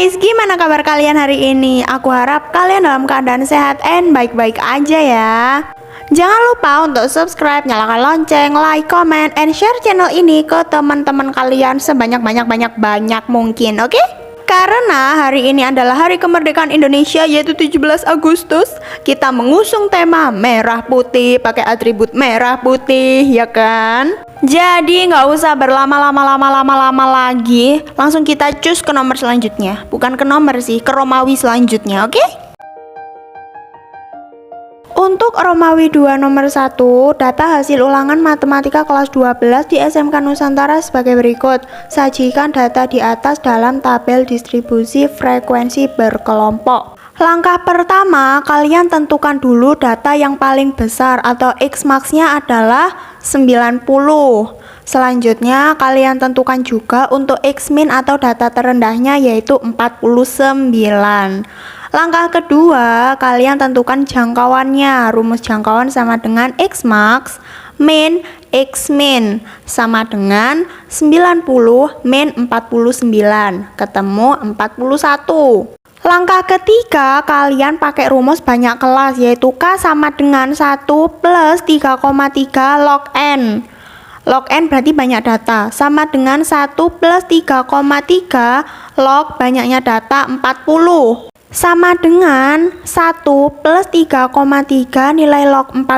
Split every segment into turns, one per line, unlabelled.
guys, gimana kabar kalian hari ini? Aku harap kalian dalam keadaan sehat and baik-baik aja ya. Jangan lupa untuk subscribe, nyalakan lonceng, like, comment, and share channel ini ke teman-teman kalian sebanyak-banyak mungkin, oke? Karena hari ini adalah hari kemerdekaan Indonesia, yaitu 17 Agustus. Kita mengusung tema merah putih, pakai atribut merah putih, ya kan? Jadi nggak usah berlama-lama lagi, langsung kita cus ke nomor selanjutnya. Bukan ke nomor sih, ke Romawi selanjutnya, oke? Untuk Romawi 2 nomor 1, data hasil ulangan matematika kelas 12 di SMK Nusantara sebagai berikut. Sajikan data di atas dalam tabel distribusi frekuensi berkelompok. Langkah pertama, kalian tentukan dulu data yang paling besar atau X-max-nya adalah 90. Selanjutnya, kalian tentukan juga untuk X-min atau data terendahnya yaitu 49. Langkah kedua, kalian tentukan jangkauannya. Rumus jangkauan sama dengan X-max min X-min sama dengan 90 min 49, ketemu 41. Langkah ketiga, kalian pakai rumus banyak kelas yaitu K sama dengan 1 plus 3,3 log N. Log N berarti banyak data, sama dengan 1 plus 3,3 log banyaknya data 40. Sama dengan 1 plus 3,3 nilai log 40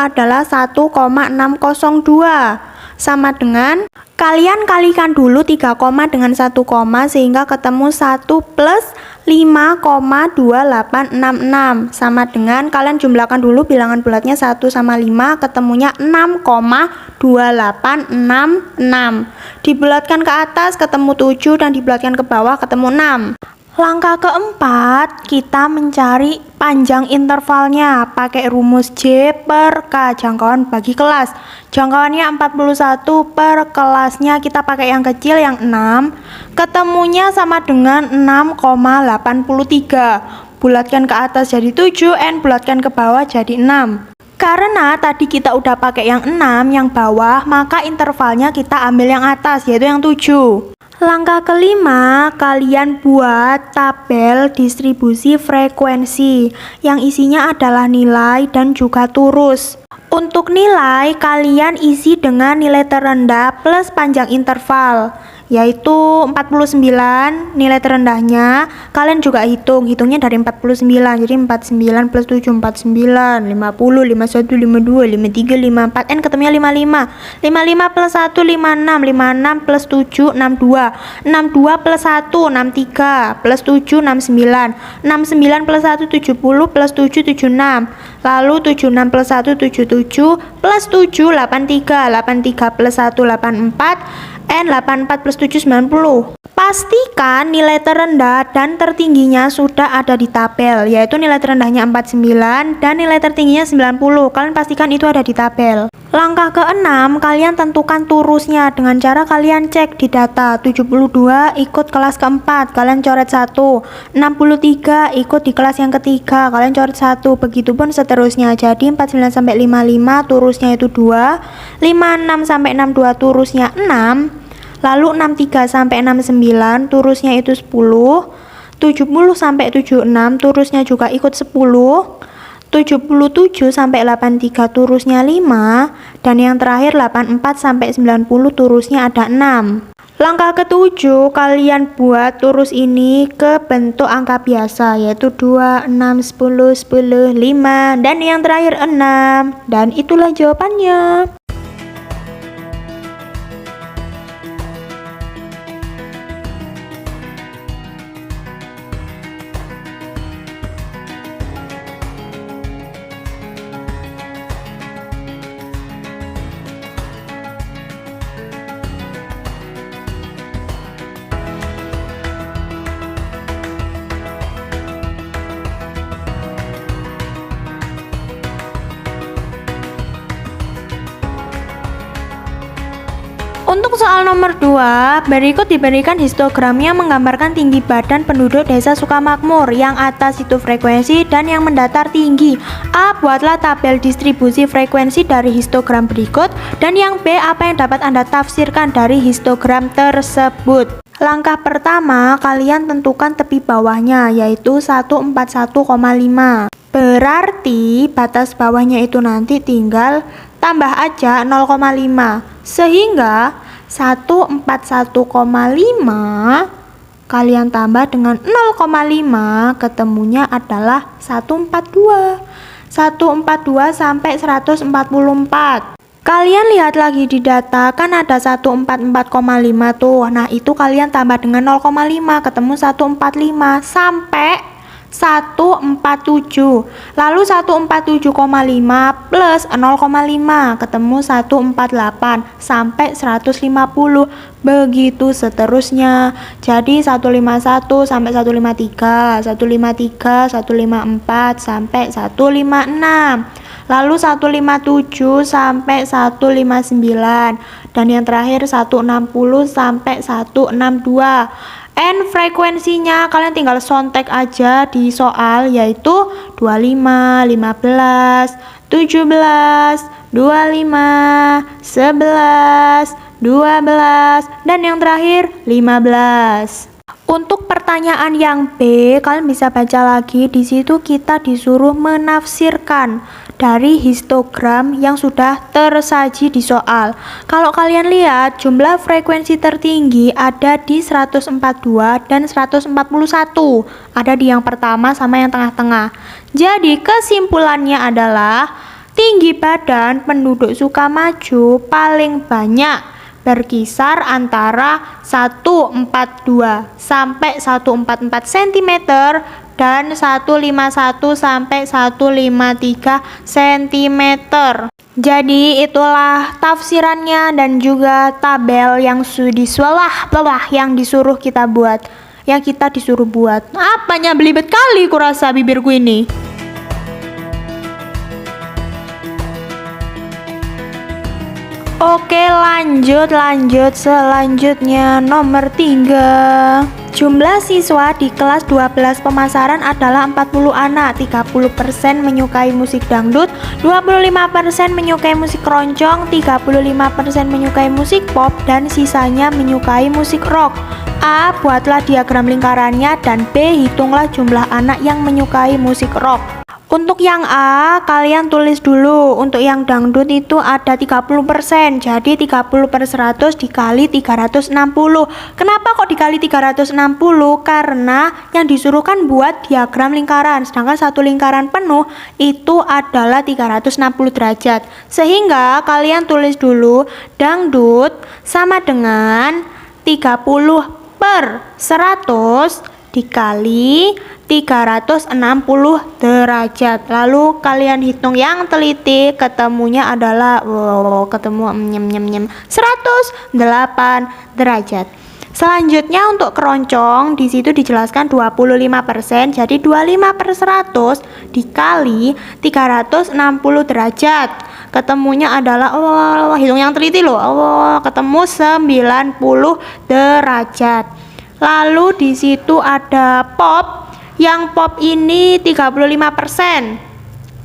adalah 1,602. Sama dengan kalian kalikan dulu 3 koma dengan 1 koma sehingga ketemu 1 plus 5,2866. Sama dengan kalian jumlahkan dulu bilangan bulatnya 1 sama 5, ketemunya 6,2866. Dibulatkan ke atas ketemu 7 dan dibulatkan ke bawah ketemu 6. Langkah keempat, kita mencari panjang intervalnya pakai rumus J per K, jangkauan bagi kelas. Jangkauannya 41, per kelasnya kita pakai yang kecil yang 6. Ketemunya sama dengan 6,83. Bulatkan ke atas jadi 7, N bulatkan ke bawah jadi 6. Karena tadi kita udah pakai yang 6, yang bawah, maka intervalnya kita ambil yang atas yaitu yang 7. Langkah kelima, kalian buat tabel distribusi frekuensi yang isinya adalah nilai dan juga turus. Untuk nilai, kalian isi dengan nilai terendah plus panjang interval, yaitu 49 nilai terendahnya. Kalian juga hitungnya dari 49, jadi 49 plus 7, 49, 50, 51, 52, 53, 54, N ketemunya 55. 55 plus 1, 56, 56 plus 7, 62, 62 plus 1, 63 plus 7, 69, 69 plus 1, 70 plus 7, 76, lalu 76 plus 1, 77 plus 7, 83, 83 plus 1, 84, N 84 plus 7, 90. Pastikan nilai terendah dan tertingginya sudah ada di tabel, yaitu nilai terendahnya 49 dan nilai tertingginya 90. Kalian pastikan itu ada di tabel. Langkah keenam, kalian tentukan turusnya dengan cara kalian cek di data. 72 ikut kelas keempat, kalian coret 1. 63 ikut di kelas yang ketiga, kalian coret 1. Begitupun seterusnya. Jadi 49 sampai 55 turusnya itu 2, 56 sampai 62 turusnya 6. Lalu 63 sampai 69 turusnya itu 10, 70 sampai 76 turusnya juga ikut 10, 77 sampai 83 turusnya 5, dan yang terakhir 84 sampai 90 turusnya ada 6. Langkah ketujuh, kalian buat turus ini ke bentuk angka biasa yaitu 2, 6, 10, 10, 5, dan yang terakhir 6. Dan itulah jawabannya. Untuk soal nomor 2, berikut diberikan histogram yang menggambarkan tinggi badan penduduk desa Sukamakmur. Yang atas itu frekuensi dan yang mendatar tinggi. A. Buatlah tabel distribusi frekuensi dari histogram berikut. Dan yang B. Apa yang dapat Anda tafsirkan dari histogram tersebut? Langkah pertama, kalian tentukan tepi bawahnya, yaitu 141,5. Berarti batas bawahnya itu nanti tinggal tambah aja 0,5. Sehingga 141,5 kalian tambah dengan 0,5 ketemunya adalah 142. 142 sampai 144. Kalian lihat lagi di data, kan ada 144,5 tuh. Nah, itu kalian tambah dengan 0,5 ketemu 145 sampai 147. Lalu 147,5 plus 0,5 ketemu 148 sampai 150. Begitu seterusnya. Jadi 151 sampai 153, 153, 154 sampai 156. Lalu 157 sampai 159 dan yang terakhir 160 sampai 162. And frekuensinya kalian tinggal sontek aja di soal, yaitu 25, 15, 17, 25, 11, 12 dan yang terakhir 15. Untuk pertanyaan yang B, kalian bisa baca lagi. Di situ kita disuruh menafsirkan dari histogram yang sudah tersaji di soal. Kalau kalian lihat, jumlah frekuensi tertinggi ada di 142 dan 141. Ada di yang pertama sama yang tengah-tengah. Jadi kesimpulannya adalah tinggi badan penduduk Sukamaju paling banyak, berkisar antara 142 sampai 144 cm dan 151 sampai 153 cm. Jadi itulah tafsirannya dan juga tabel yang di bawah yang disuruh kita buat. Yang kita disuruh buat. Apanya belibet kali kurasa bibirku ini. Oke, lanjut selanjutnya nomor 3. Jumlah siswa di kelas 12 pemasaran adalah 40 anak. 30% menyukai musik dangdut, 25% menyukai musik keroncong, 35% menyukai musik pop, dan sisanya menyukai musik rock. A. Buatlah diagram lingkarannya, dan B. Hitunglah jumlah anak yang menyukai musik rock. Untuk yang A, kalian tulis dulu. Untuk yang dangdut itu ada 30%. Jadi 30/100 dikali 360. Kenapa kok dikali 360? Karena yang disuruh kan buat diagram lingkaran. Sedangkan satu lingkaran penuh itu adalah 360 derajat. Sehingga kalian tulis dulu dangdut sama dengan 30/100 dikali 360 derajat. Lalu kalian hitung yang teliti, ketemunya adalah 108 derajat. Selanjutnya untuk keroncong di situ dijelaskan 25%. Jadi 25/100 dikali 360 derajat. Ketemunya adalah hitung yang teliti loh. Ketemu 90 derajat. Lalu di situ ada pop. Yang pop ini 35%.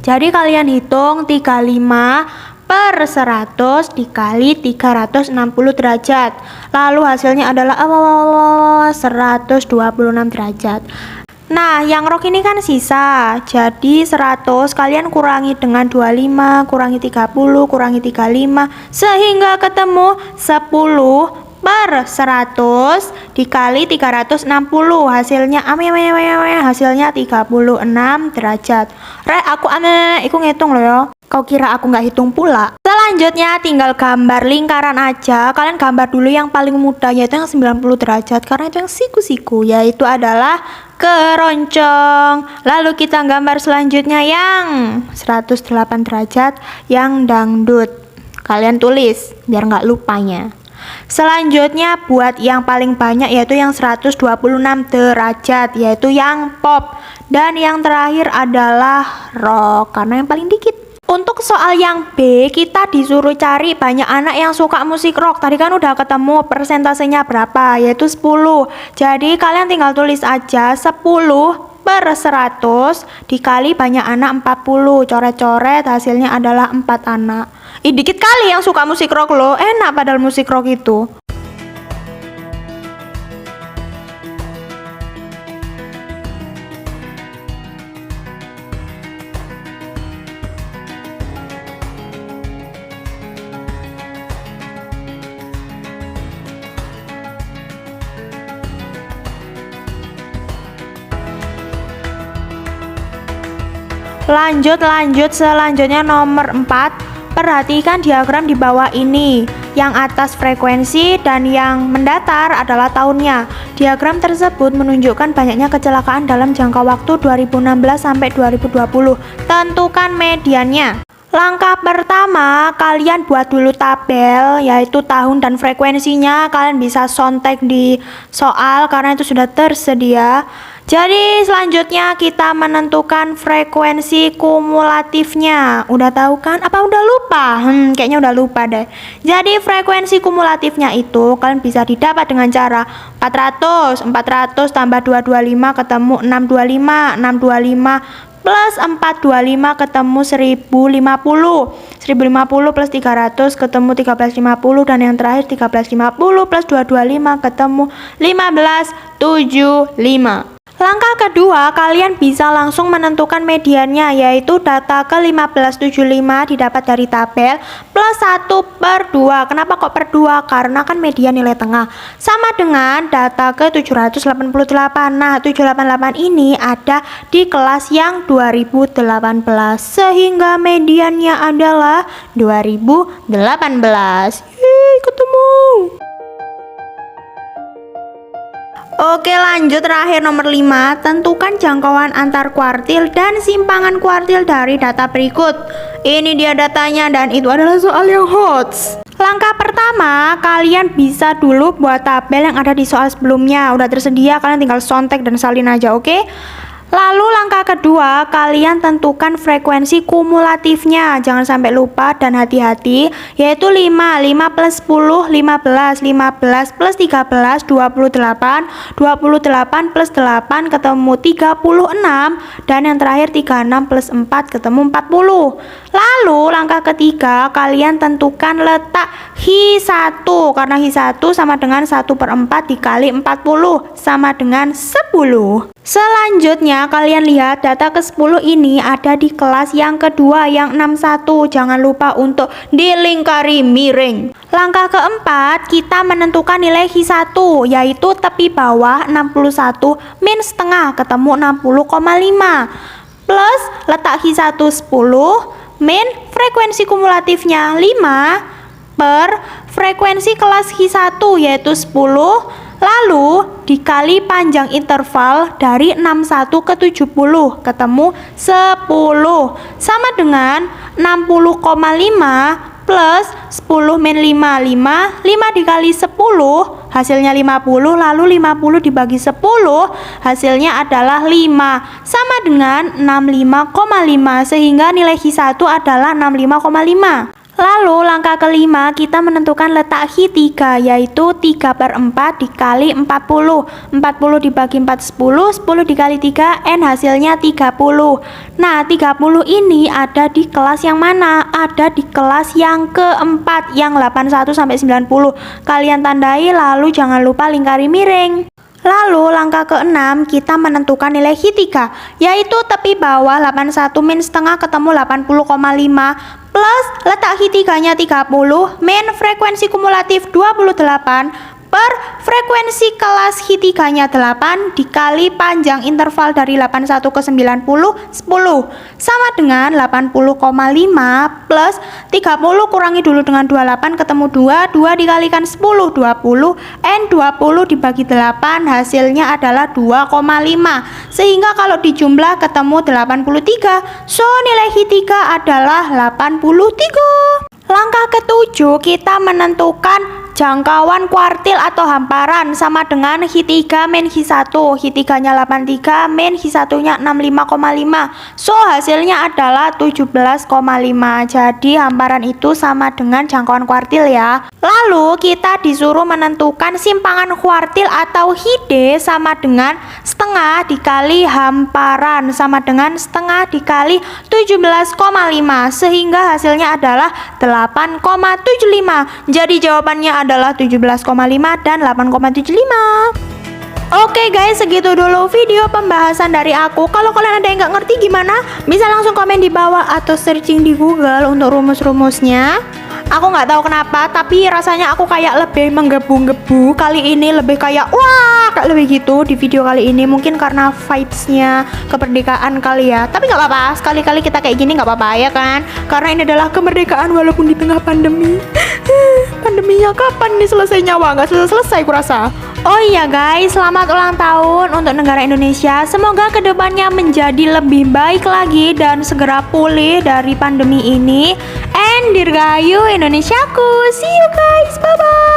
Jadi kalian hitung 35/100 dikali 360 derajat. Lalu hasilnya adalah 126 derajat. Nah, yang rock ini kan sisa. Jadi 100 kalian kurangi dengan 25, kurangi 30, kurangi 35 sehingga ketemu 10/100 dikali 360. Hasilnya hasilnya 36 derajat. Aku ngitung loh ya. Kau kira aku nggak hitung pula? Selanjutnya tinggal gambar lingkaran aja. Kalian gambar dulu yang paling mudah, yaitu yang 90 derajat, karena itu yang siku-siku, yaitu adalah keroncong. Lalu kita gambar selanjutnya yang 108 derajat, yang dangdut. Kalian tulis biar nggak lupanya. Selanjutnya buat yang paling banyak, yaitu yang 126 derajat, yaitu yang pop. Dan yang terakhir adalah rock, karena yang paling dikit. Untuk soal yang B, kita disuruh cari banyak anak yang suka musik rock. Tadi kan udah ketemu persentasenya berapa, yaitu 10. Jadi kalian tinggal tulis aja 10/100 dikali banyak anak 40. Coret-coret, hasilnya adalah 4 anak. Dikit kali yang suka musik rock loh. Enak padahal musik rock itu. Lanjut selanjutnya nomor 4. Perhatikan diagram di bawah ini. Yang atas frekuensi dan yang mendatar adalah tahunnya. Diagram tersebut menunjukkan banyaknya kecelakaan dalam jangka waktu 2016 sampai 2020. Tentukan mediannya. Langkah pertama, kalian buat dulu tabel yaitu tahun dan frekuensinya. Kalian bisa sontek di soal karena itu sudah tersedia. Jadi selanjutnya kita menentukan frekuensi kumulatifnya. Udah tahu kan? Apa udah lupa? Kayaknya udah lupa deh. Jadi frekuensi kumulatifnya itu kalian bisa didapat dengan cara 400 tambah 225 ketemu 625, 625 plus 425 ketemu 1050 plus 300 ketemu 1350 dan yang terakhir 1350 plus 225 ketemu 1575. Langkah kedua, kalian bisa langsung menentukan mediannya, yaitu data ke 1575 didapat dari tabel plus 1/2. Kenapa kok per 2? Karena kan median nilai tengah. Sama dengan data ke 788. Nah, 788 ini ada di kelas yang 2018, sehingga mediannya adalah 2018. Yeay, ketemu. Oke, lanjut terakhir nomor 5. Tentukan jangkauan antar kuartil dan simpangan kuartil dari data berikut. Ini dia datanya dan itu adalah soal yang HOTS. Langkah pertama, kalian bisa dulu buat tabel yang ada di soal sebelumnya. Udah tersedia, kalian tinggal sontek dan salin aja, oke? Lalu langkah kedua, kalian tentukan frekuensi kumulatifnya. Jangan sampai lupa dan hati-hati, yaitu 5 plus 10, 15 plus 13, 28 plus 8 ketemu 36, dan yang terakhir 36 plus 4 ketemu 40. Lalu langkah ketiga, kalian tentukan letak Hi1, karena Hi1 sama dengan 1/4 dikali 40 sama dengan 10. Selanjutnya kalian lihat data ke-10 ini ada di kelas yang kedua yang 61. Jangan lupa untuk dilingkari miring. Langkah keempat, kita menentukan nilai Hi1 yaitu tepi bawah 61 min setengah ketemu 60,5 plus letak Hi1 10 min frekuensi kumulatifnya 5 per frekuensi kelas Hi1 yaitu 10 lalu dikali panjang interval dari 61 ke 70 ketemu 10 sama dengan 60,5 plus 10 min 5 dikali 10 hasilnya 50, lalu 50 dibagi 10 hasilnya adalah 5 sama dengan 65,5 sehingga nilai Hi1 adalah 65,5. Lalu langkah kelima, kita menentukan letak Hi3 yaitu 3/4 dikali 40. 40 dibagi 4 10, 10 dikali 3 N hasilnya 30. Nah, 30 ini ada di kelas yang mana? Ada di kelas yang keempat yang 81 sampai 90. Kalian tandai lalu jangan lupa lingkari miring. Lalu langkah ke-6 kita menentukan nilai Hi3 yaitu tepi bawah 81 min setengah ketemu 80,5 plus letak Hi3-nya 30 min frekuensi kumulatif 28 per frekuensi kelas Hi3-nya 8 dikali panjang interval dari 81 ke 90 10 sama dengan 80,5 plus 30 kurangi dulu dengan 28 ketemu 2 dikalikan 10 20 N 20 dibagi 8 hasilnya adalah 2,5 sehingga kalau dijumlah ketemu 83. So nilai Hi3 adalah 83. Langkah ke-7 kita menentukan jangkauan kuartil atau hamparan sama dengan Hi3 min Hi1. Hi3-nya 83 min Hi1-nya 65,5. So hasilnya adalah 17,5. Jadi hamparan itu sama dengan jangkauan kuartil ya. Lalu kita disuruh menentukan simpangan kuartil atau Hi-D sama dengan setengah dikali hamparan sama dengan setengah dikali 17,5 sehingga hasilnya adalah 8,75. Jadi jawabannya adalah 17,5 dan 8,75. Oke guys, segitu dulu video pembahasan dari aku. Kalau kalian ada yang nggak ngerti gimana, bisa langsung komen di bawah atau searching di Google untuk rumus-rumusnya. Aku nggak tahu kenapa, tapi rasanya aku kayak lebih menggebu-gebu kali ini, lebih kayak wah, kayak lebih gitu di video kali ini. Mungkin karena vibes-nya kemerdekaan kali ya. Tapi nggak apa-apa, sekali-kali kita kayak gini nggak apa-apa ya kan? Karena ini adalah kemerdekaan walaupun di tengah pandemi. Pandeminya kapan nih selesainya? Wah, nggak selesai kurasa. Oh iya guys, selamat ulang tahun untuk negara Indonesia. Semoga kedepannya menjadi lebih baik lagi dan segera pulih dari pandemi ini. And dirgahayu Indonesiaku. See you guys, bye-bye.